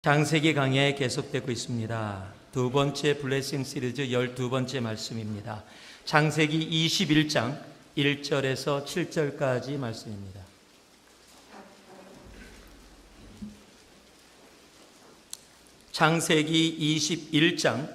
창세기 강해 계속되고 있습니다. 두 번째 블레싱 시리즈 12번째 말씀입니다. 창세기 21장 1절에서 7절까지 말씀입니다. 창세기 21장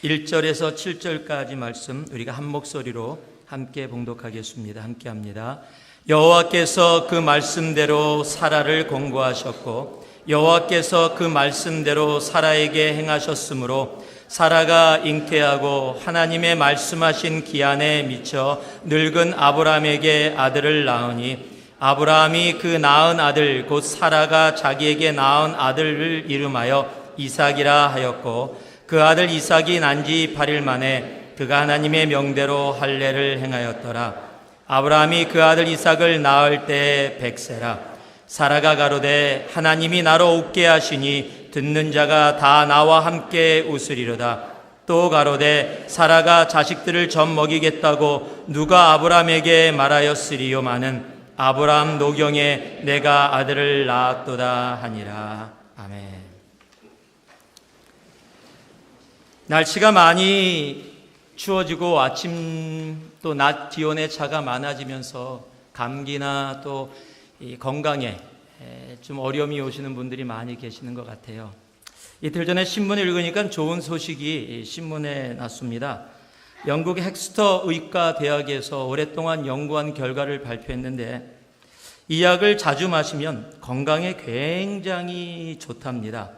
1절에서 7절까지 말씀 우리가 한 목소리로 함께 봉독하겠습니다. 함께 합니다. 여호와께서 그 말씀대로 사라를 공고하셨고 여호와께서 그 말씀대로 사라에게 행하셨으므로 사라가 잉태하고 하나님의 말씀하신 기한에 미쳐 늙은 아브라함에게 아들을 낳으니 아브라함이 그 낳은 아들 곧 사라가 자기에게 낳은 아들을 이름하여 이삭이라 하였고 그 아들 이삭이 난 지 8일 만에 그가 하나님의 명대로 할례를 행하였더라. 아브라함이 그 아들 이삭을 낳을 때에 100세라. 사라가 가로되 하나님이 나로 웃게 하시니 듣는 자가 다 나와 함께 웃으리로다. 또 가로되 사라가 자식들을 젖 먹이겠다고 누가 아브라함에게 말하였으리요마는 아브라함 노경에 내가 아들을 낳았도다 하니라. 아멘. 날씨가 많이 추워지고 아침 또 낮 기온의 차가 많아지면서 감기나 또 이 건강에 좀 어려움이 오시는 분들이 많이 계시는 것 같아요. 이틀 전에 신문을 읽으니까 좋은 소식이 신문에 났습니다. 영국 헥스터 의과 대학에서 오랫동안 연구한 결과를 발표했는데 이 약을 자주 마시면 건강에 굉장히 좋답니다.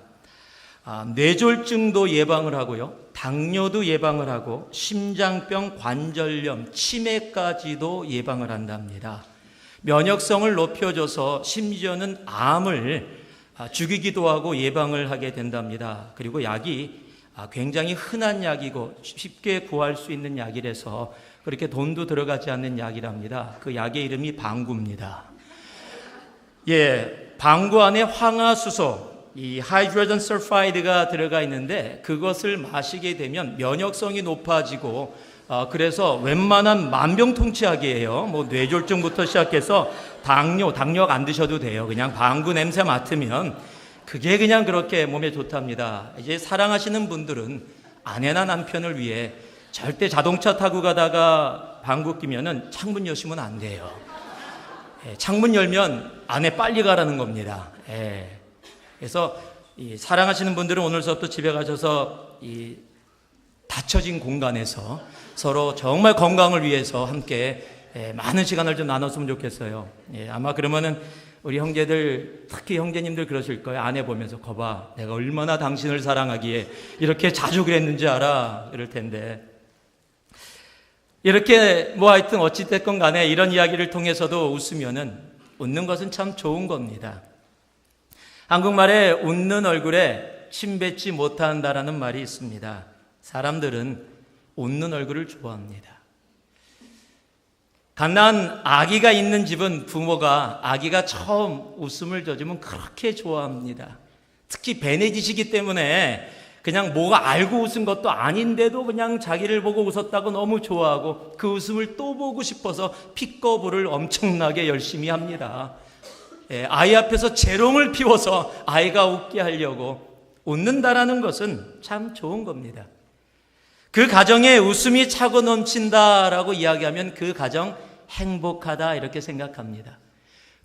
뇌졸중도 예방을 하고요, 당뇨도 예방을 하고 심장병, 관절염, 치매까지도 예방을 한답니다. 면역성을 높여줘서 심지어는 암을 죽이기도 하고 예방을 하게 된답니다. 그리고 약이 굉장히 흔한 약이고 쉽게 구할 수 있는 약이라서 그렇게 돈도 들어가지 않는 약이랍니다. 그 약의 이름이 방구입니다. 방구 안에 황화수소, 이 하이드로젠 설파이드가 들어가 있는데 그것을 마시게 되면 면역성이 높아지고 그래서 웬만한 만병통치약이에요. 뇌졸중부터 시작해서 당뇨가 안 드셔도 돼요. 그냥 방구 냄새 맡으면 그게 그냥 그렇게 몸에 좋답니다. 이제 사랑하시는 분들은 아내나 남편을 위해 절대 자동차 타고 가다가 방구 끼면은 창문 여시면 안 돼요. 창문 열면 아내 빨리 가라는 겁니다. 그래서 사랑하시는 분들은 오늘서부터 집에 가셔서 이 닫혀진 공간에서 서로 정말 건강을 위해서 함께 많은 시간을 좀 나눴으면 좋겠어요. 아마 그러면은 우리 형제들, 특히 형제님들 그러실 거예요. 아내 보면서 거봐, 내가 얼마나 당신을 사랑하기에 이렇게 자주 그랬는지 알아, 이럴 텐데 이렇게 하여튼 어찌됐건 간에 이런 이야기를 통해서도 웃으면은 웃는 것은 참 좋은 겁니다. 한국말에 웃는 얼굴에 침 뱉지 못한다라는 말이 있습니다. 사람들은 웃는 얼굴을 좋아합니다. 갓난 아기가 있는 집은 부모가 아기가 처음 웃음을 젖으면 그렇게 좋아합니다. 특히 베네짓이기 때문에 그냥 뭐가 알고 웃은 것도 아닌데도 그냥 자기를 보고 웃었다고 너무 좋아하고 그 웃음을 또 보고 싶어서 핏거부를 엄청나게 열심히 합니다. 아이 앞에서 재롱을 피워서 아이가 웃게 하려고. 웃는다라는 것은 참 좋은 겁니다. 그 가정에 웃음이 차고 넘친다라고 이야기하면 그 가정 행복하다 이렇게 생각합니다.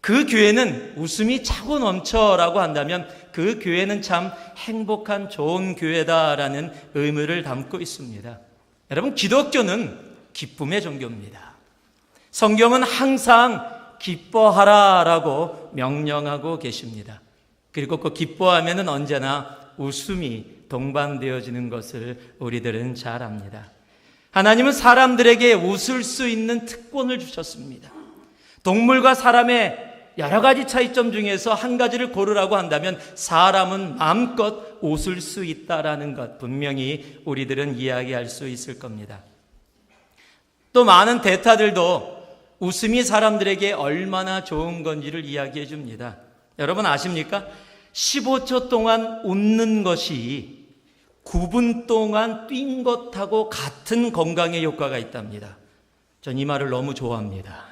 그 교회는 웃음이 차고 넘쳐라고 한다면 그 교회는 참 행복한 좋은 교회다라는 의미를 담고 있습니다. 여러분, 기독교는 기쁨의 종교입니다. 성경은 항상 기뻐하라라고 명령하고 계십니다. 그리고 그 기뻐하면은 언제나 웃음이 동반되어지는 것을 우리들은 잘 압니다. 하나님은 사람들에게 웃을 수 있는 특권을 주셨습니다. 동물과 사람의 여러 가지 차이점 중에서 한 가지를 고르라고 한다면 사람은 마음껏 웃을 수 있다라는 것 분명히 우리들은 이야기할 수 있을 겁니다. 또 많은 대타들도 웃음이 사람들에게 얼마나 좋은 건지를 이야기해 줍니다. 여러분 아십니까? 15초 동안 웃는 것이 9분 동안 뛴 것하고 같은 건강의 효과가 있답니다. 전 이 말을 너무 좋아합니다.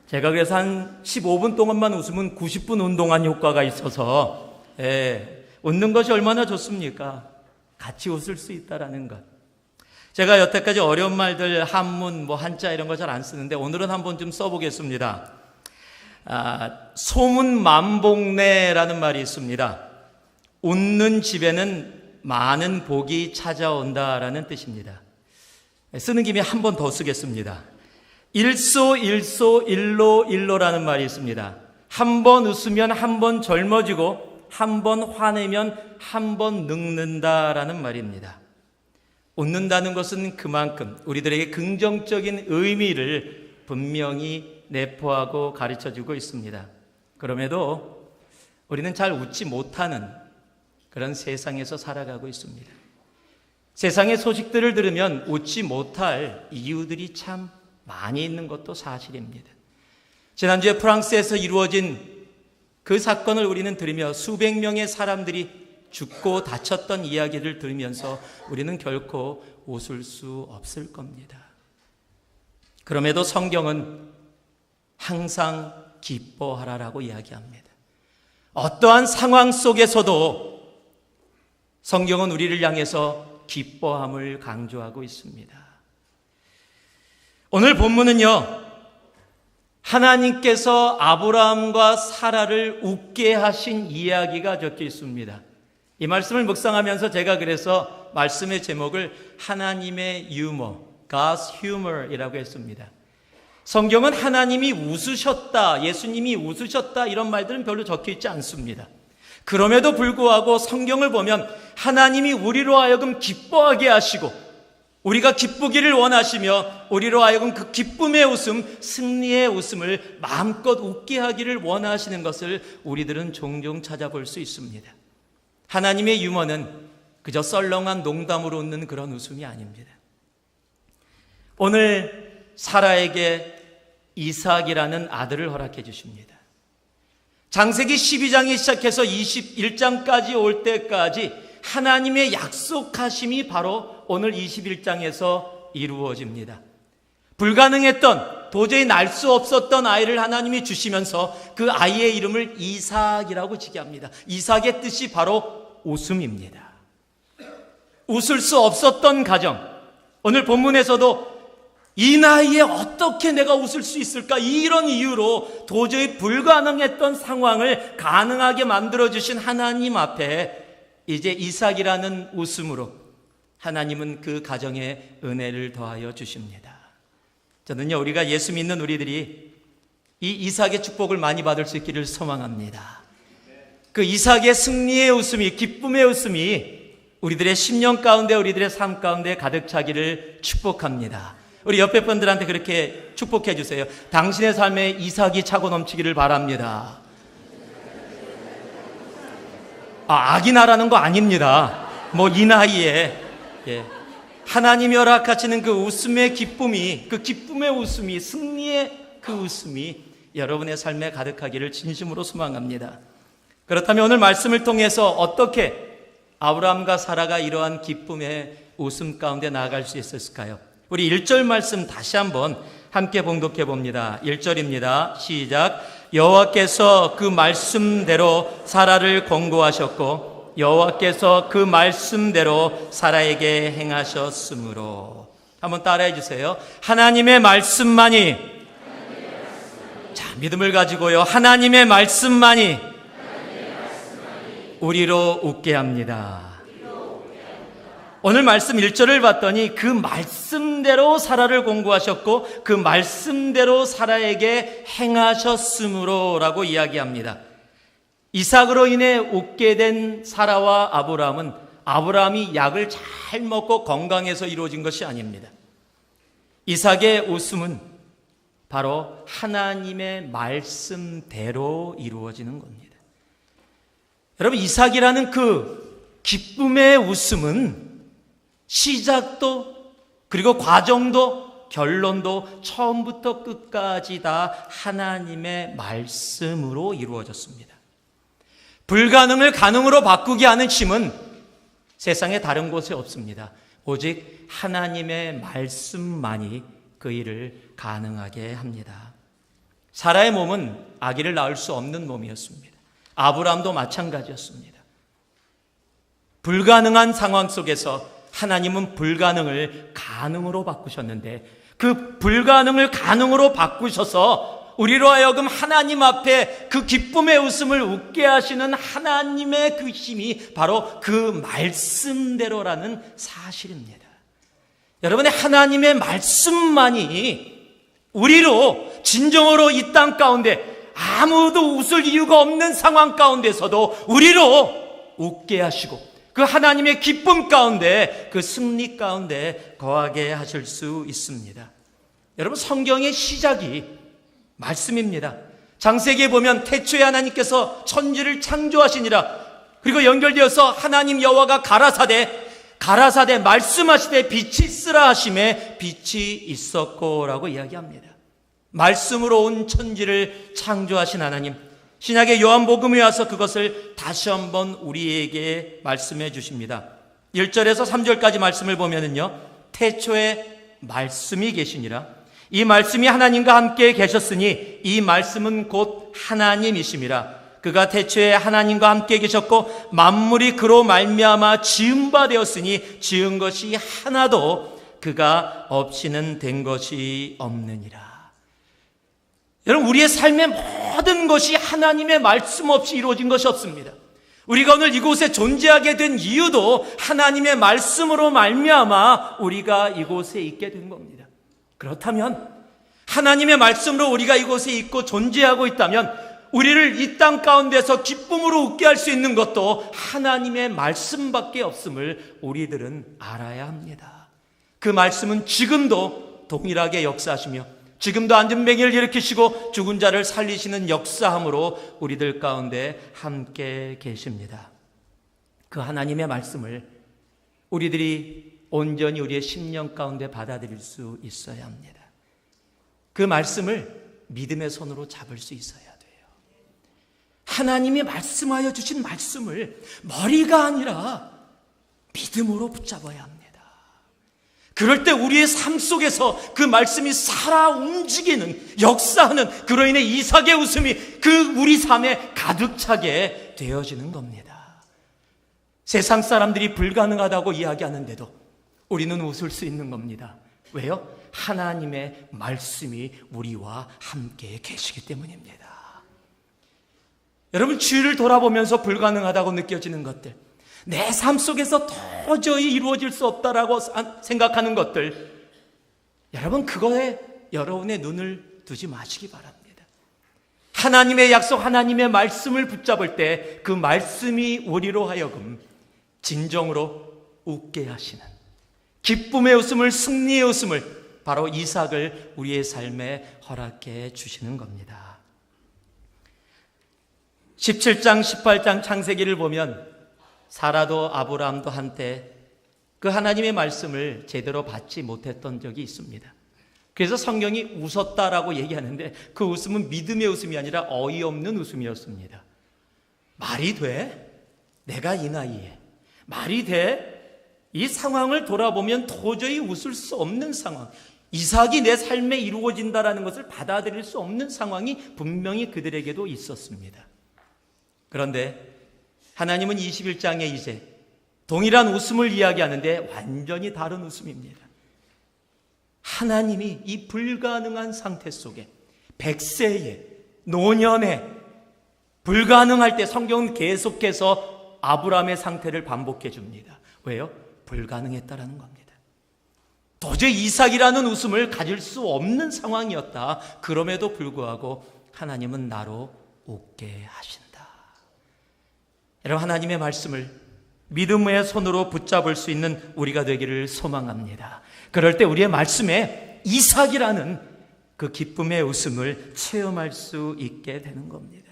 제가 그래서 한 15분 동안만 웃으면 90분 운동한 효과가 있어서 웃는 것이 얼마나 좋습니까? 같이 웃을 수 있다라는 것. 제가 여태까지 어려운 말들, 한문, 한자 이런 거 잘 안 쓰는데 오늘은 한번 좀 써보겠습니다. 소문만복내라는 말이 있습니다. 웃는 집에는 많은 복이 찾아온다라는 뜻입니다. 쓰는 김에 한 번 더 쓰겠습니다. 일소일소일로일로라는 말이 있습니다. 한 번 웃으면 한 번 젊어지고 한 번 화내면 한 번 늙는다라는 말입니다. 웃는다는 것은 그만큼 우리들에게 긍정적인 의미를 분명히 내포하고 가르쳐주고 있습니다. 그럼에도 우리는 잘 웃지 못하는 그런 세상에서 살아가고 있습니다. 세상의 소식들을 들으면 웃지 못할 이유들이 참 많이 있는 것도 사실입니다. 지난주에 프랑스에서 이루어진 그 사건을 우리는 들으며 수백 명의 사람들이 죽고 다쳤던 이야기를 들으면서 우리는 결코 웃을 수 없을 겁니다. 그럼에도 성경은 항상 기뻐하라라고 이야기합니다. 어떠한 상황 속에서도 성경은 우리를 향해서 기뻐함을 강조하고 있습니다. 오늘 본문은요, 하나님께서 아브라함과 사라를 웃게 하신 이야기가 적혀 있습니다. 이 말씀을 묵상하면서 제가 그래서 말씀의 제목을 하나님의 유머, God's humor이라고 했습니다. 성경은 하나님이 웃으셨다, 예수님이 웃으셨다 이런 말들은 별로 적혀 있지 않습니다. 그럼에도 불구하고 성경을 보면 하나님이 우리로 하여금 기뻐하게 하시고 우리가 기쁘기를 원하시며 우리로 하여금 그 기쁨의 웃음, 승리의 웃음을 마음껏 웃게 하기를 원하시는 것을 우리들은 종종 찾아볼 수 있습니다. 하나님의 유머는 그저 썰렁한 농담으로 웃는 그런 웃음이 아닙니다. 오늘 사라에게 이삭이라는 아들을 허락해 주십니다. 창세기 12장에 시작해서 21장까지 올 때까지 하나님의 약속하심이 바로 오늘 21장에서 이루어집니다. 불가능했던, 도저히 날 수 없었던 아이를 하나님이 주시면서 그 아이의 이름을 이삭이라고 지게 합니다. 이삭의 뜻이 바로 웃음입니다. 웃을 수 없었던 가정, 오늘 본문에서도 이 나이에 어떻게 내가 웃을 수 있을까? 이런 이유로 도저히 불가능했던 상황을 가능하게 만들어주신 하나님 앞에 이제 이삭이라는 웃음으로 하나님은 그 가정에 은혜를 더하여 주십니다. 저는요, 우리가 예수 믿는 우리들이 이 이삭의 축복을 많이 받을 수 있기를 소망합니다. 그 이삭의 승리의 웃음이, 기쁨의 웃음이 우리들의 심령 가운데, 우리들의 삶 가운데 가득 차기를 축복합니다. 우리 옆에 분들한테 그렇게 축복해 주세요. 당신의 삶에 이삭이 차고 넘치기를 바랍니다. 악이 나라는 거 아닙니다. 이 나이에 하나님이 허락하시는 그 웃음의 기쁨이, 그 기쁨의 웃음이, 승리의 그 웃음이 여러분의 삶에 가득하기를 진심으로 소망합니다. 그렇다면 오늘 말씀을 통해서 어떻게 아브라함과 사라가 이러한 기쁨의 웃음 가운데 나아갈 수 있었을까요? 우리 1절 말씀 다시 한번 함께 봉독해 봅니다. 1절입니다. 시작. 여호와께서 그 말씀대로 사라를 권고하셨고 여호와께서 그 말씀대로 사라에게 행하셨으므로. 한번 따라해 주세요. 하나님의 말씀만이, 자, 믿음을 가지고요, 하나님의 말씀만이 우리로 웃게 합니다. 오늘 말씀 1절을 봤더니 그 말씀대로 사라를 권고하셨고 그 말씀대로 사라에게 행하셨으므로 라고 이야기합니다. 이삭으로 인해 웃게 된 사라와 아브라함은 아브라함이 약을 잘 먹고 건강해서 이루어진 것이 아닙니다. 이삭의 웃음은 바로 하나님의 말씀대로 이루어지는 겁니다. 여러분, 이삭이라는 그 기쁨의 웃음은 시작도, 그리고 과정도, 결론도 처음부터 끝까지 다 하나님의 말씀으로 이루어졌습니다. 불가능을 가능으로 바꾸게 하는 힘은 세상에 다른 곳에 없습니다. 오직 하나님의 말씀만이 그 일을 가능하게 합니다. 사라의 몸은 아기를 낳을 수 없는 몸이었습니다. 아브라함도 마찬가지였습니다. 불가능한 상황 속에서 하나님은 불가능을 가능으로 바꾸셨는데, 그 불가능을 가능으로 바꾸셔서 우리로 하여금 하나님 앞에 그 기쁨의 웃음을 웃게 하시는 하나님의 그 힘이 바로 그 말씀대로라는 사실입니다. 여러분의 하나님의 말씀만이 우리로 진정으로 이 땅 가운데 아무도 웃을 이유가 없는 상황 가운데서도 우리로 웃게 하시고 그 하나님의 기쁨 가운데, 그 승리 가운데 거하게 하실 수 있습니다. 여러분, 성경의 시작이 말씀입니다. 창세기에 보면 태초에 하나님께서 천지를 창조하시니라, 그리고 연결되어서 하나님 여호와가 가라사대 말씀하시되 빛이 있으라 하심에 빛이 있었고라고 이야기합니다. 말씀으로 온 천지를 창조하신 하나님, 신약의 요한복음에 와서 그것을 다시 한번 우리에게 말씀해 주십니다. 1절에서 3절까지 말씀을 보면은요, 태초에 말씀이 계시니라, 이 말씀이 하나님과 함께 계셨으니 이 말씀은 곧 하나님이심이라. 그가 태초에 하나님과 함께 계셨고 만물이 그로 말미암아 지은 바 되었으니 지은 것이 하나도 그가 없이는 된 것이 없느니라. 여러분, 우리의 삶의 모든 것이 하나님의 말씀 없이 이루어진 것이 없습니다. 우리가 오늘 이곳에 존재하게 된 이유도 하나님의 말씀으로 말미암아 우리가 이곳에 있게 된 겁니다. 그렇다면 하나님의 말씀으로 우리가 이곳에 있고 존재하고 있다면 우리를 이 땅 가운데서 기쁨으로 웃게 할 수 있는 것도 하나님의 말씀밖에 없음을 우리들은 알아야 합니다. 그 말씀은 지금도 동일하게 역사하시며 지금도 안전뱅이를 일으키시고 죽은 자를 살리시는 역사함으로 우리들 가운데 함께 계십니다. 그 하나님의 말씀을 우리들이 온전히 우리의 심령 가운데 받아들일 수 있어야 합니다. 그 말씀을 믿음의 손으로 잡을 수 있어야 돼요. 하나님이 말씀하여 주신 말씀을 머리가 아니라 믿음으로 붙잡아야 합니다. 그럴 때 우리의 삶 속에서 그 말씀이 살아 움직이는, 역사하는, 그로 인해 이삭의 웃음이 그 우리 삶에 가득 차게 되어지는 겁니다. 세상 사람들이 불가능하다고 이야기하는데도 우리는 웃을 수 있는 겁니다. 왜요? 하나님의 말씀이 우리와 함께 계시기 때문입니다. 여러분, 주위를 돌아보면서 불가능하다고 느껴지는 것들, 내 삶 속에서 도저히 이루어질 수 없다라고 생각하는 것들, 여러분, 그거에 여러분의 눈을 두지 마시기 바랍니다. 하나님의 약속, 하나님의 말씀을 붙잡을 때 그 말씀이 우리로 하여금 진정으로 웃게 하시는, 기쁨의 웃음을, 승리의 웃음을, 바로 이삭을 우리의 삶에 허락해 주시는 겁니다. 17장, 18장 창세기를 보면 사라도 아브라함도 한때 그 하나님의 말씀을 제대로 받지 못했던 적이 있습니다. 그래서 성경이 웃었다라고 얘기하는데 그 웃음은 믿음의 웃음이 아니라 어이없는 웃음이었습니다. 말이 돼? 내가 이 나이에 말이 돼? 이 상황을 돌아보면 도저히 웃을 수 없는 상황, 이삭이 내 삶에 이루어진다라는 것을 받아들일 수 없는 상황이 분명히 그들에게도 있었습니다. 그런데 하나님은 21장에 이제 동일한 웃음을 이야기하는데 완전히 다른 웃음입니다. 하나님이 이 불가능한 상태 속에 100세에, 노년에 불가능할 때 성경은 계속해서 아브라함의 상태를 반복해 줍니다. 왜요? 불가능했다라는 겁니다. 도저히 이삭이라는 웃음을 가질 수 없는 상황이었다. 그럼에도 불구하고 하나님은 나로 웃게 하신다. 여러분, 하나님의 말씀을 믿음의 손으로 붙잡을 수 있는 우리가 되기를 소망합니다. 그럴 때 우리의 말씀에 이삭이라는 그 기쁨의 웃음을 체험할 수 있게 되는 겁니다.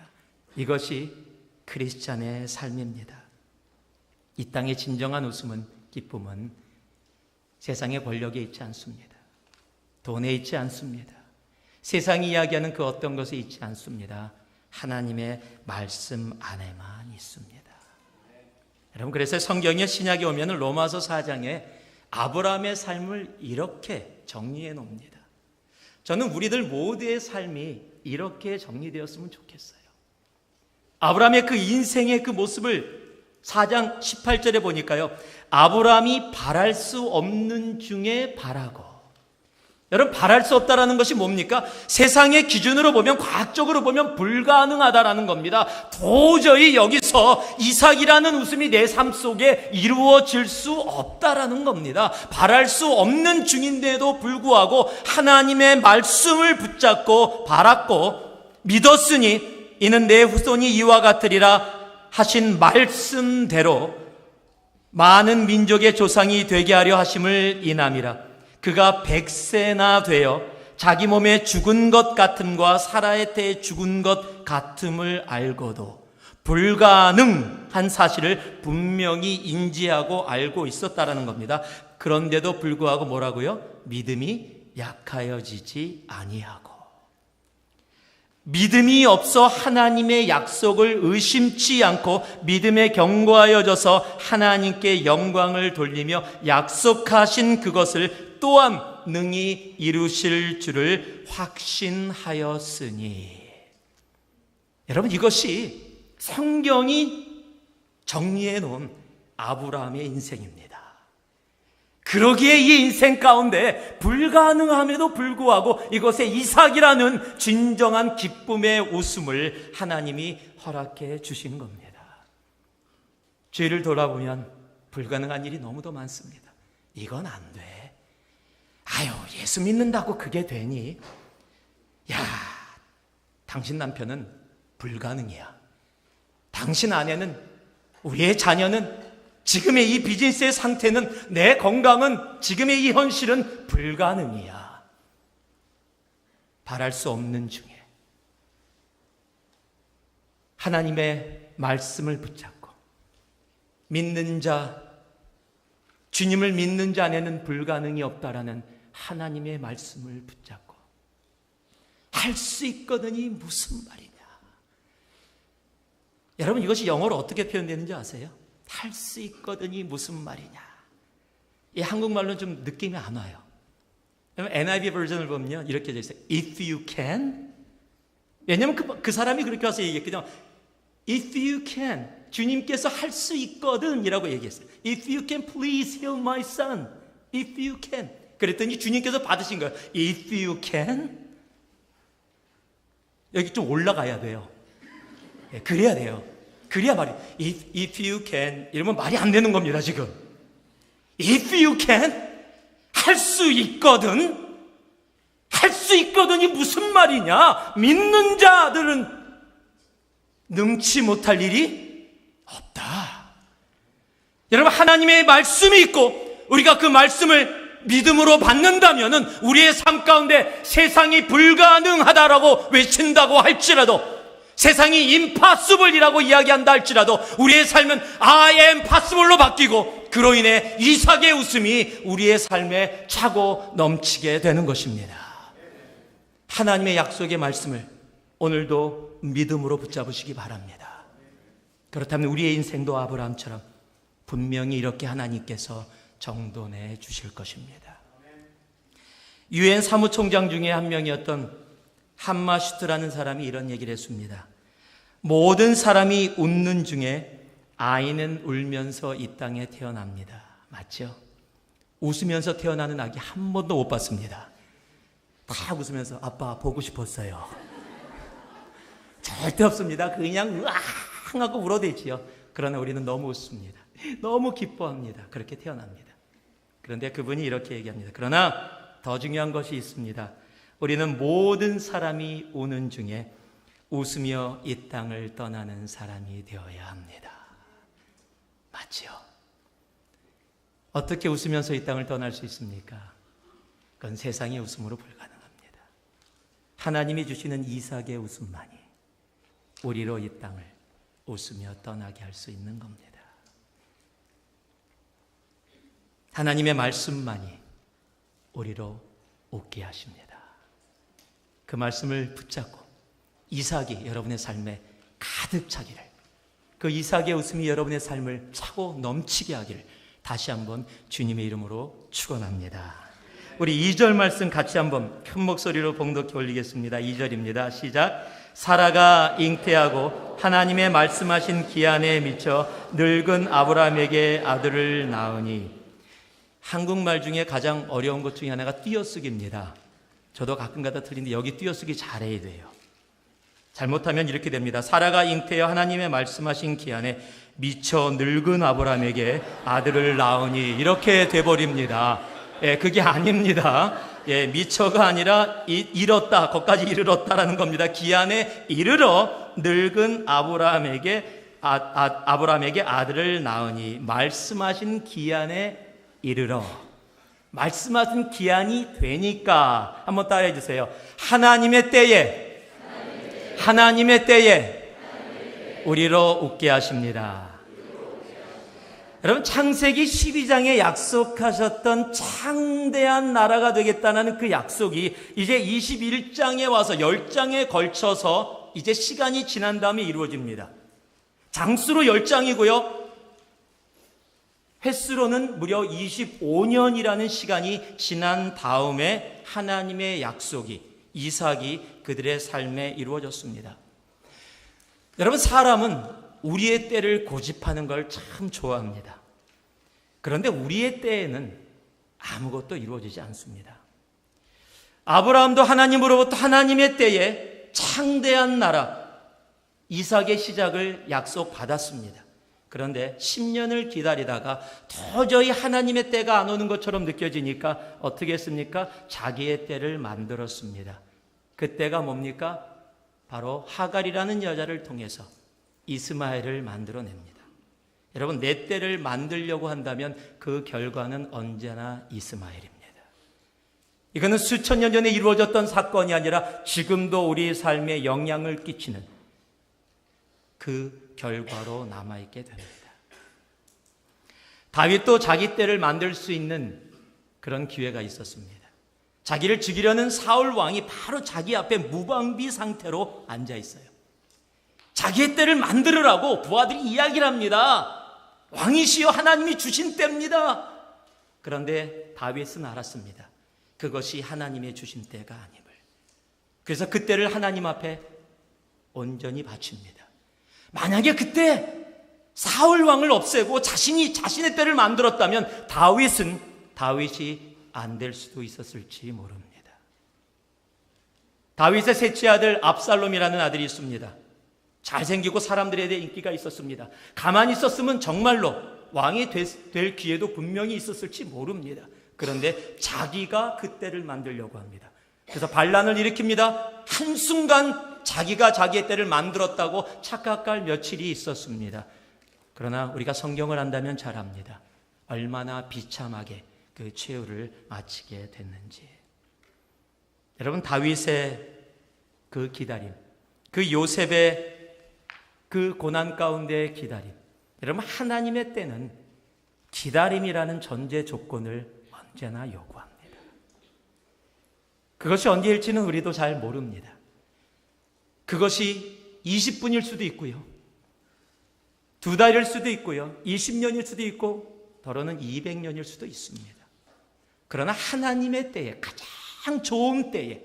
이것이 크리스찬의 삶입니다. 이 땅의 진정한 웃음은, 기쁨은 세상의 권력에 있지 않습니다. 돈에 있지 않습니다. 세상이 이야기하는 그 어떤 것에 있지 않습니다. 하나님의 말씀 안에만 있습니다. 여러분, 그래서 성경의 신약에 오면 로마서 4장에 아브라함의 삶을 이렇게 정리해 놓습니다. 저는 우리들 모두의 삶이 이렇게 정리되었으면 좋겠어요. 아브라함의 그 인생의 그 모습을 4장 18절에 보니까요, 아브라함이 바랄 수 없는 중에 바라고. 여러분, 바랄 수 없다라는 것이 뭡니까? 세상의 기준으로 보면, 과학적으로 보면 불가능하다라는 겁니다. 도저히 여기서 이삭이라는 웃음이 내 삶 속에 이루어질 수 없다라는 겁니다. 바랄 수 없는 중인데도 불구하고 하나님의 말씀을 붙잡고 바랐고 믿었으니 이는 내 후손이 이와 같으리라 하신 말씀대로 많은 민족의 조상이 되게 하려 하심을 인함이라. 그가 100세나 되어 자기 몸에 죽은 것 같음과 사라의 때에 죽은 것 같음을 알고도 불가능한 사실을 분명히 인지하고 알고 있었다라는 겁니다. 그런데도 불구하고 뭐라고요? 믿음이 약하여지지 아니하고. 믿음이 없어 하나님의 약속을 의심치 않고 믿음에 견고하여져서 하나님께 영광을 돌리며 약속하신 그것을 또한 능히 이루실 줄을 확신하였으니. 여러분, 이것이 성경이 정리해 놓은 아브라함의 인생입니다. 그러기에 이 인생 가운데 불가능함에도 불구하고 이것에 이삭이라는 진정한 기쁨의 웃음을 하나님이 허락해 주신 겁니다. 죄를 돌아보면 불가능한 일이 너무도 많습니다. 이건 안 돼. 아유, 예수 믿는다고 그게 되니? 야, 당신 남편은 불가능이야. 당신 아내는, 우리의 자녀는, 지금의 이 비즈니스의 상태는, 내 건강은, 지금의 이 현실은 불가능이야. 바랄 수 없는 중에 하나님의 말씀을 붙잡고 믿는 자, 주님을 믿는 자 안에는 불가능이 없다라는 하나님의 말씀을 붙잡고 할 수 있거든이 무슨 말이냐. 여러분, 이것이 영어로 어떻게 표현되는지 아세요? 할 수 있거든이 무슨 말이냐. 이 한국말로는 좀 느낌이 안 와요. NIV 버전을 보면 이렇게 되어 있어요. If you can. 왜냐하면 그 사람이 그렇게 와서 얘기했거든요. If you can. 주님께서 할 수 있거든 이라고 얘기했어요. If you can, please heal my son. If you can. 그랬더니 주님께서 받으신 거예요. If you can. 여기 좀 올라가야 돼요. 네, 그래야 돼요. 그래야 말이. If you can. 이러면 말이 안 되는 겁니다, 지금. If you can. 할 수 있거든. 할 수 있거든이 무슨 말이냐. 믿는 자들은 능치 못할 일이 없다. 여러분, 하나님의 말씀이 있고 우리가 그 말씀을 믿음으로 받는다면은 우리의 삶 가운데 세상이 불가능하다라고 외친다고 할지라도, 세상이 impossible이라고 이야기한다 할지라도 우리의 삶은 I am possible로 바뀌고 그로 인해 이삭의 웃음이 우리의 삶에 차고 넘치게 되는 것입니다. 하나님의 약속의 말씀을 오늘도 믿음으로 붙잡으시기 바랍니다. 그렇다면 우리의 인생도 아브라함처럼 분명히 이렇게 하나님께서 정돈해 주실 것입니다. 유엔 사무총장 중에 한 명이었던 함마슈트라는 사람이 이런 얘기를 했습니다. 모든 사람이 웃는 중에 아이는 울면서 이 땅에 태어납니다. 맞죠? 웃으면서 태어나는 아기 한 번도 못 봤습니다. 다 웃으면서 아빠 보고 싶었어요. 절대 없습니다. 그냥 으앙 하고 울어대지요. 그러나 우리는 너무 웃습니다. 너무 기뻐합니다. 그렇게 태어납니다. 그런데 그분이 이렇게 얘기합니다. 그러나 더 중요한 것이 있습니다. 우리는 모든 사람이 우는 중에 웃으며 이 땅을 떠나는 사람이 되어야 합니다. 맞지요? 어떻게 웃으면서 이 땅을 떠날 수 있습니까? 그건 세상의 웃음으로 불가능합니다. 하나님이 주시는 이삭의 웃음만이 우리로 이 땅을 웃으며 떠나게 할 수 있는 겁니다. 하나님의 말씀만이 우리로 웃게 하십니다. 그 말씀을 붙잡고 이삭이 여러분의 삶에 가득 차기를, 그 이삭의 웃음이 여러분의 삶을 차고 넘치게 하기를 다시 한번 주님의 이름으로 축원합니다. 우리 2절 말씀 같이 한번 큰 목소리로 봉독해 올리겠습니다. 2절입니다. 시작. 사라가 잉태하고 하나님의 말씀하신 기한에 미쳐 늙은 아브라함에게 아들을 낳으니. 한국말 중에 가장 어려운 것 중에 하나가 띄어쓰기입니다. 저도 가끔가다 틀린데 여기 띄어쓰기 잘해야 돼요. 잘못하면 이렇게 됩니다. 사라가 잉태하여 하나님의 말씀하신 기한에 미쳐 늙은 아브라함에게 아들을 낳으니, 이렇게 돼버립니다. 그게 아닙니다. 미쳐가 아니라 이뤘다, 거기까지 이르렀다라는 겁니다. 기한에 이르러 늙은 아브라함에게 아들을 낳으니, 말씀하신 기한에 이르러, 말씀하신 기한이 되니까. 한번 따라해 주세요. 하나님의 때에 우리로 웃게 하십니다. 여러분, 창세기 12장에 약속하셨던 창대한 나라가 되겠다는 그 약속이 이제 21장에 와서 10장에 걸쳐서 이제 시간이 지난 다음에 이루어집니다. 장수로 10장이고요. 횟수로는 무려 25년이라는 시간이 지난 다음에 하나님의 약속이, 이삭이 그들의 삶에 이루어졌습니다. 여러분, 사람은 우리의 때를 고집하는 걸 참 좋아합니다. 그런데 우리의 때에는 아무것도 이루어지지 않습니다. 아브라함도 하나님으로부터 하나님의 때에 창대한 나라, 이삭의 시작을 약속받았습니다. 그런데 10년을 기다리다가 도저히 하나님의 때가 안 오는 것처럼 느껴지니까 어떻게 했습니까? 자기의 때를 만들었습니다. 그 때가 뭡니까? 바로 하갈이라는 여자를 통해서 이스마엘을 만들어냅니다. 여러분, 내 때를 만들려고 한다면 그 결과는 언제나 이스마엘입니다. 이거는 수천 년 전에 이루어졌던 사건이 아니라 지금도 우리 삶에 영향을 끼치는 그 결과로 남아있게 됩니다. 다윗도 자기 때를 만들 수 있는 그런 기회가 있었습니다. 자기를 죽이려는 사울 왕이 바로 자기 앞에 무방비 상태로 앉아 있어요. 자기의 때를 만들으라고 부하들이 이야기를 합니다. 왕이시여, 하나님이 주신 때입니다. 그런데 다윗은 알았습니다. 그것이 하나님의 주신 때가 아님을. 그래서 그 때를 하나님 앞에 온전히 바칩니다. 만약에 그때 사울 왕을 없애고 자신의 때를 만들었다면 다윗이 안 될 수도 있었을지 모릅니다. 다윗의 셋째 아들 압살롬이라는 아들이 있습니다. 잘생기고 사람들에 대해 인기가 있었습니다. 가만히 있었으면 정말로 왕이 될 기회도 분명히 있었을지 모릅니다. 그런데 자기가 그 때를 만들려고 합니다. 그래서 반란을 일으킵니다. 한순간 자기가 자기의 때를 만들었다고 착각할 며칠이 있었습니다. 그러나 우리가 성경을 안다면 잘 압니다. 얼마나 비참하게 그 최후를 마치게 됐는지. 여러분, 다윗의 그 기다림, 그 요셉의 그 고난 가운데의 기다림, 여러분, 하나님의 때는 기다림이라는 전제 조건을 언제나 요구합니다. 그것이 언제일지는 우리도 잘 모릅니다. 그것이 20분일 수도 있고요, 2달일 수도 있고요, 20년일 수도 있고, 더러는 200년일 수도 있습니다. 그러나 하나님의 때에, 가장 좋은 때에,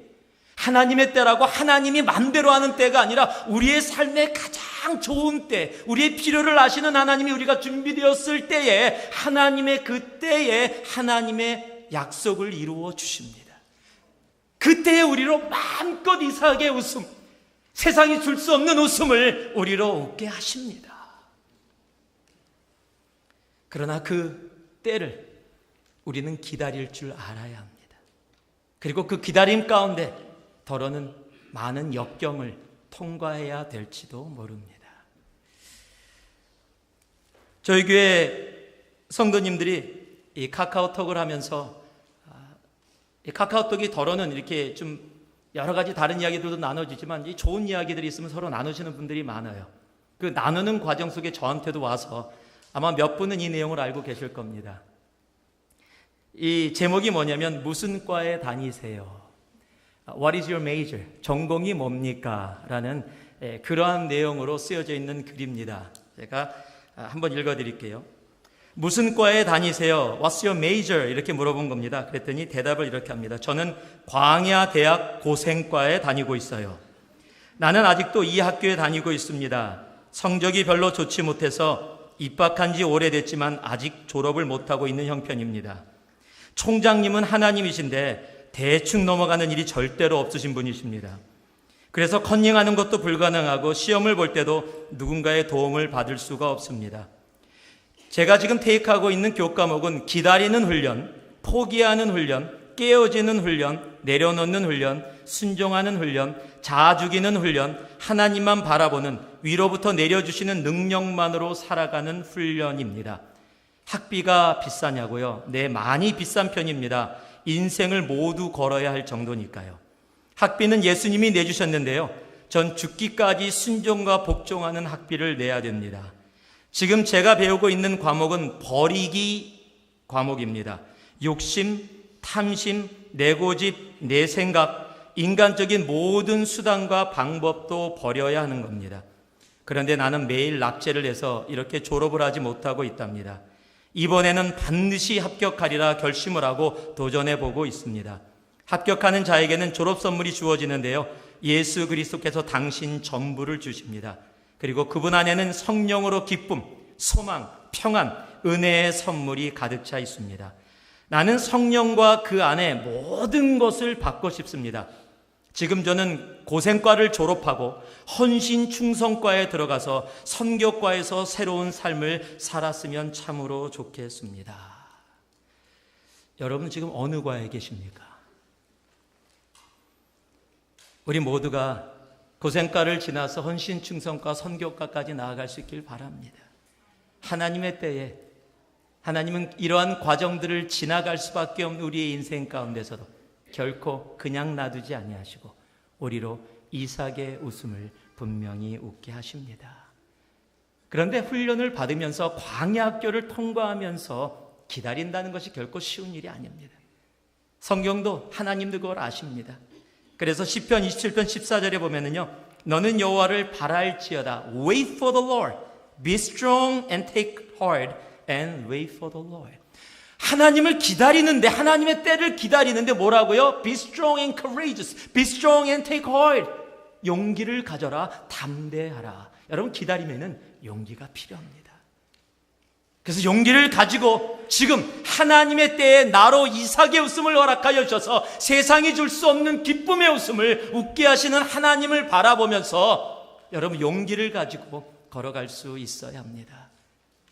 하나님의 때라고 하나님이 맘대로 하는 때가 아니라 우리의 삶의 가장 좋은 때, 우리의 필요를 아시는 하나님이 우리가 준비되었을 때에, 하나님의 그 때에 하나님의 약속을 이루어 주십니다. 그때에 우리로 마음껏 이삭의 웃음, 세상이 줄 수 없는 웃음을 우리로 웃게 하십니다. 그러나 그 때를 우리는 기다릴 줄 알아야 합니다. 그리고 그 기다림 가운데 더러는 많은 역경을 통과해야 될지도 모릅니다. 저희 교회 성도님들이 이 카카오톡을 하면서, 이 카카오톡이 더러는 이렇게 좀 여러 가지 다른 이야기들도 나눠지지만 이 좋은 이야기들이 있으면 서로 나누시는 분들이 많아요. 그 나누는 과정 속에 저한테도 와서 아마 몇 분은 이 내용을 알고 계실 겁니다. 이 제목이 뭐냐면, 무슨 과에 다니세요? What is your major? 전공이 뭡니까? 라는 그러한 내용으로 쓰여져 있는 글입니다. 제가 한번 읽어드릴게요. 무슨 과에 다니세요? What's your major? 이렇게 물어본 겁니다. 그랬더니 대답을 이렇게 합니다. 저는 광야 대학 고생과에 다니고 있어요. 나는 아직도 이 학교에 다니고 있습니다. 성적이 별로 좋지 못해서 입학한 지 오래됐지만 아직 졸업을 못하고 있는 형편입니다. 총장님은 하나님이신데 대충 넘어가는 일이 절대로 없으신 분이십니다. 그래서 컨닝하는 것도 불가능하고 시험을 볼 때도 누군가의 도움을 받을 수가 없습니다. 제가 지금 테이크하고 있는 교과목은 기다리는 훈련, 포기하는 훈련, 깨어지는 훈련, 내려놓는 훈련, 순종하는 훈련, 자아 죽이는 훈련, 하나님만 바라보는 위로부터 내려주시는 능력만으로 살아가는 훈련입니다. 학비가 비싸냐고요? 네, 많이 비싼 편입니다. 인생을 모두 걸어야 할 정도니까요. 학비는 예수님이 내주셨는데요. 전 죽기까지 순종과 복종하는 학비를 내야 됩니다. 지금 제가 배우고 있는 과목은 버리기 과목입니다. 욕심, 탐심, 내 고집, 내 생각, 인간적인 모든 수단과 방법도 버려야 하는 겁니다. 그런데 나는 매일 납제를 해서 이렇게 졸업을 하지 못하고 있답니다. 이번에는 반드시 합격하리라 결심을 하고 도전해 보고 있습니다. 합격하는 자에게는 졸업 선물이 주어지는데요. 예수 그리스도께서 당신 전부를 주십니다. 그리고 그분 안에는 성령으로 기쁨, 소망, 평안, 은혜의 선물이 가득 차 있습니다. 나는 성령과 그 안에 모든 것을 받고 싶습니다. 지금 저는 고생과를 졸업하고 헌신 충성과에 들어가서 선교과에서 새로운 삶을 살았으면 참으로 좋겠습니다. 여러분 지금 어느 과에 계십니까? 우리 모두가 고생과를 지나서 헌신 충성과 선교과까지 나아갈 수 있길 바랍니다. 하나님의 때에 하나님은 이러한 과정들을 지나갈 수밖에 없는 우리의 인생 가운데서도 결코 그냥 놔두지 아니하시고 우리로 이삭의 웃음을 분명히 웃게 하십니다. 그런데 훈련을 받으면서 광야 학교를 통과하면서 기다린다는 것이 결코 쉬운 일이 아닙니다. 성경도 하나님도 그걸 아십니다. 그래서 시편 27편 14절에 보면은요, 너는 여호와를 바랄지어다. Wait for the Lord. Be strong and take heart and wait for the Lord. 하나님을 기다리는데, 하나님의 때를 기다리는데 뭐라고요? Be strong and courageous. Be strong and take heart. 용기를 가져라. 담대하라. 여러분 기다리면은 용기가 필요합니다. 그래서 용기를 가지고 지금 하나님의 때에 나로 이삭의 웃음을 허락하여 주셔서 세상이 줄 수 없는 기쁨의 웃음을 웃게 하시는 하나님을 바라보면서 여러분 용기를 가지고 걸어갈 수 있어야 합니다.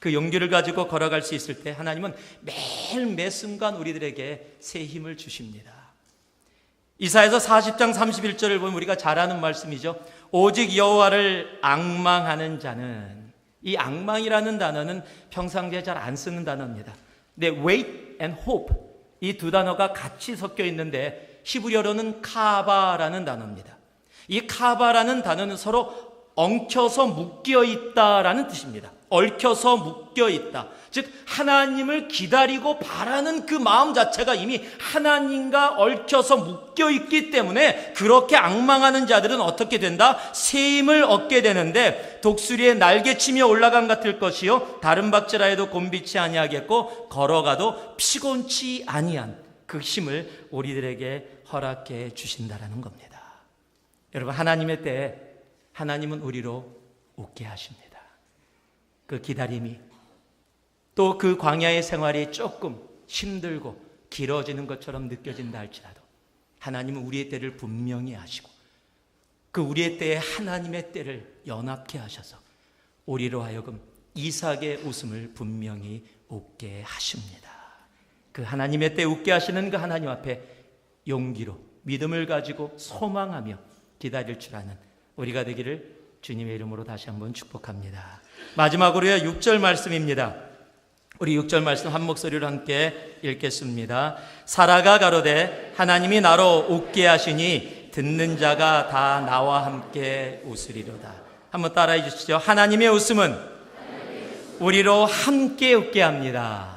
그 용기를 가지고 걸어갈 수 있을 때 하나님은 매일 매 순간 우리들에게 새 힘을 주십니다. 이사야서 40장 31절을 보면 우리가 잘 아는 말씀이죠. 오직 여호와를 앙망하는 자는, 이 앙망이라는 단어는 평상시에 잘 안 쓰는 단어입니다. 근데 wait and hope, 이 두 단어가 같이 섞여 있는데 히브리어로는 카바라는 단어입니다. 이 카바라는 단어는 서로 엉켜서 묶여 있다라는 뜻입니다. 얽혀서 묶여 있다. 즉 하나님을 기다리고 바라는 그 마음 자체가 이미 하나님과 얽혀서 묶여 있기 때문에 그렇게 앙망하는 자들은 어떻게 된다? 새 힘을 얻게 되는데 독수리의 날개치며 올라간 같을 것이요 다른 박제라 해도 곤비치 아니하겠고 걸어가도 피곤치 아니한 그 힘을 우리들에게 허락해 주신다라는 겁니다. 여러분 하나님의 때에 하나님은 우리로 웃게 하십니다. 그 기다림이 또 그 광야의 생활이 조금 힘들고 길어지는 것처럼 느껴진다 할지라도 하나님은 우리의 때를 분명히 하시고 그 우리의 때에 하나님의 때를 연합케 하셔서 우리로 하여금 이삭의 웃음을 분명히 웃게 하십니다. 그 하나님의 때 웃게 하시는 그 하나님 앞에 용기로 믿음을 가지고 소망하며 기다릴 줄 아는 우리가 되기를 주님의 이름으로 다시 한번 축복합니다. 마지막으로요 6절 말씀입니다. 우리 6절 말씀 한 목소리로 함께 읽겠습니다. 사라가 가로되 하나님이 나로 웃게 하시니 듣는 자가 다 나와 함께 웃으리로다. 한번 따라해 주시죠. 하나님의 웃음은 우리로 함께 웃게 합니다.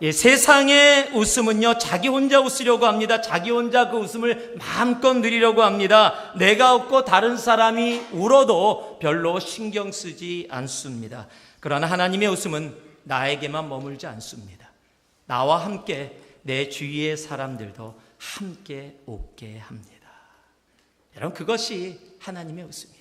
예, 세상의 웃음은요 자기 혼자 웃으려고 합니다. 자기 혼자 그 웃음을 마음껏 누리려고 합니다. 내가 웃고 다른 사람이 울어도 별로 신경 쓰지 않습니다. 그러나 하나님의 웃음은 나에게만 머물지 않습니다. 나와 함께 내 주위의 사람들도 함께 웃게 합니다. 여러분, 그것이 하나님의 웃음이에요.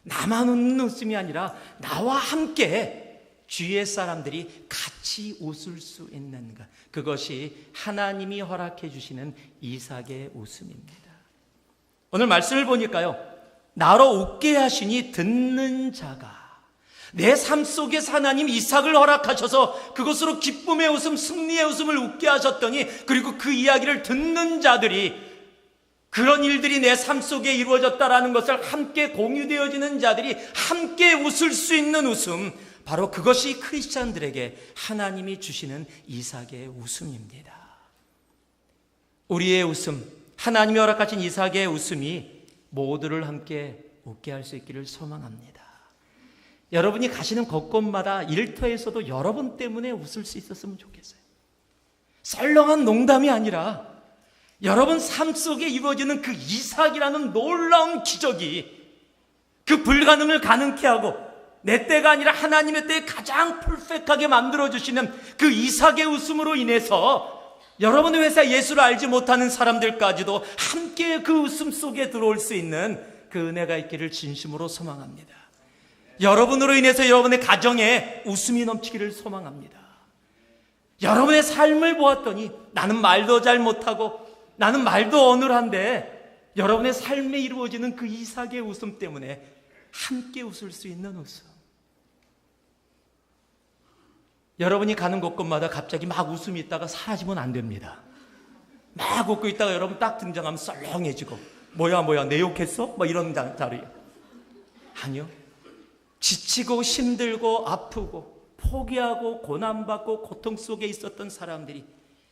나만 웃는 웃음이 아니라 나와 함께 주위의 사람들이 같이 웃을 수 있는 것, 그것이 하나님이 허락해 주시는 이삭의 웃음입니다. 오늘 말씀을 보니까요, 나로 웃게 하시니 듣는 자가, 내 삶 속에서 하나님 이삭을 허락하셔서 그것으로 기쁨의 웃음, 승리의 웃음을 웃게 하셨더니, 그리고 그 이야기를 듣는 자들이, 그런 일들이 내 삶 속에 이루어졌다라는 것을 함께 공유되어지는 자들이 함께 웃을 수 있는 웃음, 바로 그것이 크리스찬들에게 하나님이 주시는 이삭의 웃음입니다. 우리의 웃음, 하나님이 허락하신 이삭의 웃음이 모두를 함께 웃게 할 수 있기를 소망합니다. 여러분이 가시는 곳곳마다 일터에서도 여러분 때문에 웃을 수 있었으면 좋겠어요. 썰렁한 농담이 아니라 여러분 삶 속에 이루어지는 그 이삭이라는 놀라운 기적이, 그 불가능을 가능케 하고 내 때가 아니라 하나님의 때에 가장 퍼펙트하게 만들어주시는 그 이삭의 웃음으로 인해서 여러분의 회사에 예수를 알지 못하는 사람들까지도 함께 그 웃음 속에 들어올 수 있는 그 은혜가 있기를 진심으로 소망합니다. 여러분으로 인해서 여러분의 가정에 웃음이 넘치기를 소망합니다. 여러분의 삶을 보았더니 나는 말도 잘 못하고 나는 말도 어눌한데, 여러분의 삶에 이루어지는 그 이삭의 웃음 때문에 함께 웃을 수 있는 웃음. 여러분이 가는 곳곳마다 갑자기 막 웃음이 있다가 사라지면 안 됩니다. 막 웃고 있다가 여러분 딱 등장하면 썰렁해지고, 뭐야 내 욕했어? 뭐 이런 자리에. 아니요, 지치고 힘들고 아프고 포기하고 고난받고 고통 속에 있었던 사람들이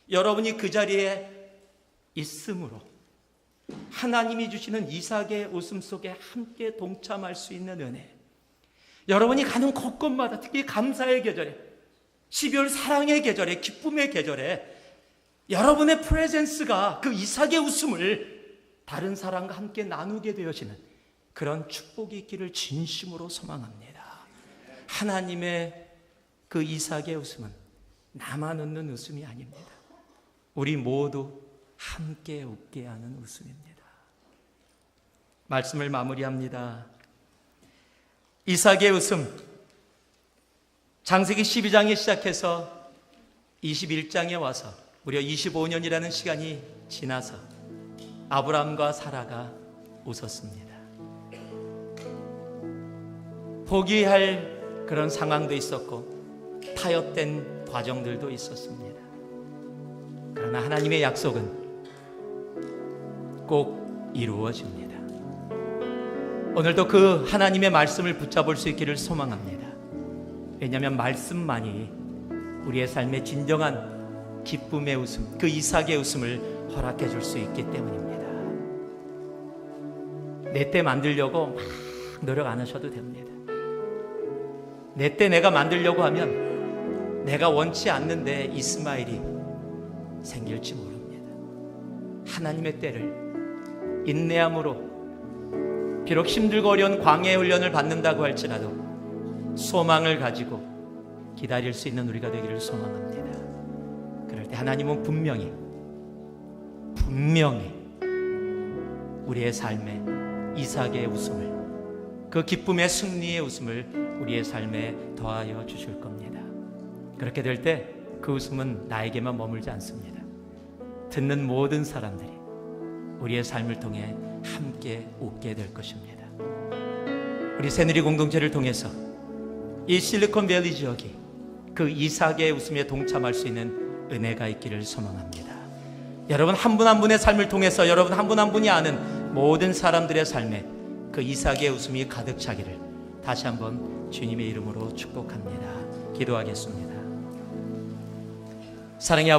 여러분이 그 자리에 있음으로 하나님이 주시는 이삭의 웃음 속에 함께 동참할 수 있는 은혜, 여러분이 가는 곳곳마다, 특히 감사의 계절에, 12월 사랑의 계절에, 기쁨의 계절에 여러분의 프레젠스가 그 이삭의 웃음을 다른 사람과 함께 나누게 되어지는 그런 축복이 있기를 진심으로 소망합니다. 하나님의 그 이삭의 웃음은 나만 웃는 웃음이 아닙니다. 우리 모두 함께 웃게 하는 웃음입니다. 말씀을 마무리합니다. 이삭의 웃음, 창세기 12장에 시작해서 21장에 와서 무려 25년이라는 시간이 지나서 아브람과 사라가 웃었습니다. 포기할 그런 상황도 있었고 타협된 과정들도 있었습니다. 그러나 하나님의 약속은 꼭 이루어집니다. 오늘도 그 하나님의 말씀을 붙잡을 수 있기를 소망합니다. 왜냐하면 말씀만이 우리의 삶의 진정한 기쁨의 웃음, 그 이삭의 웃음을 허락해 줄 수 있기 때문입니다. 내 때 만들려고 막 노력 안 하셔도 됩니다. 내 때 내가 만들려고 하면 내가 원치 않는데 이스마엘이 생길지 모릅니다. 하나님의 때를 인내함으로, 비록 힘들고 어려운 광야의 훈련을 받는다고 할지라도 소망을 가지고 기다릴 수 있는 우리가 되기를 소망합니다. 그럴 때 하나님은 분명히 우리의 삶에 이삭의 웃음을, 그 기쁨의 승리의 웃음을 우리의 삶에 더하여 주실 겁니다. 그렇게 될 때 그 웃음은 나에게만 머물지 않습니다. 듣는 모든 사람들이 우리의 삶을 통해 함께 웃게 될 것입니다. 우리 새누리 공동체를 통해서 이 실리콘밸리 지역이 그 이삭의 웃음에 동참할 수 있는 은혜가 있기를 소망합니다. 여러분 한 분 한 분의 삶을 통해서 여러분 한 분 한 분이 아는 모든 사람들의 삶에 그 이삭의 웃음이 가득 차기를 다시 한번 주님의 이름으로 축복합니다. 기도하겠습니다. 사랑의 아버지,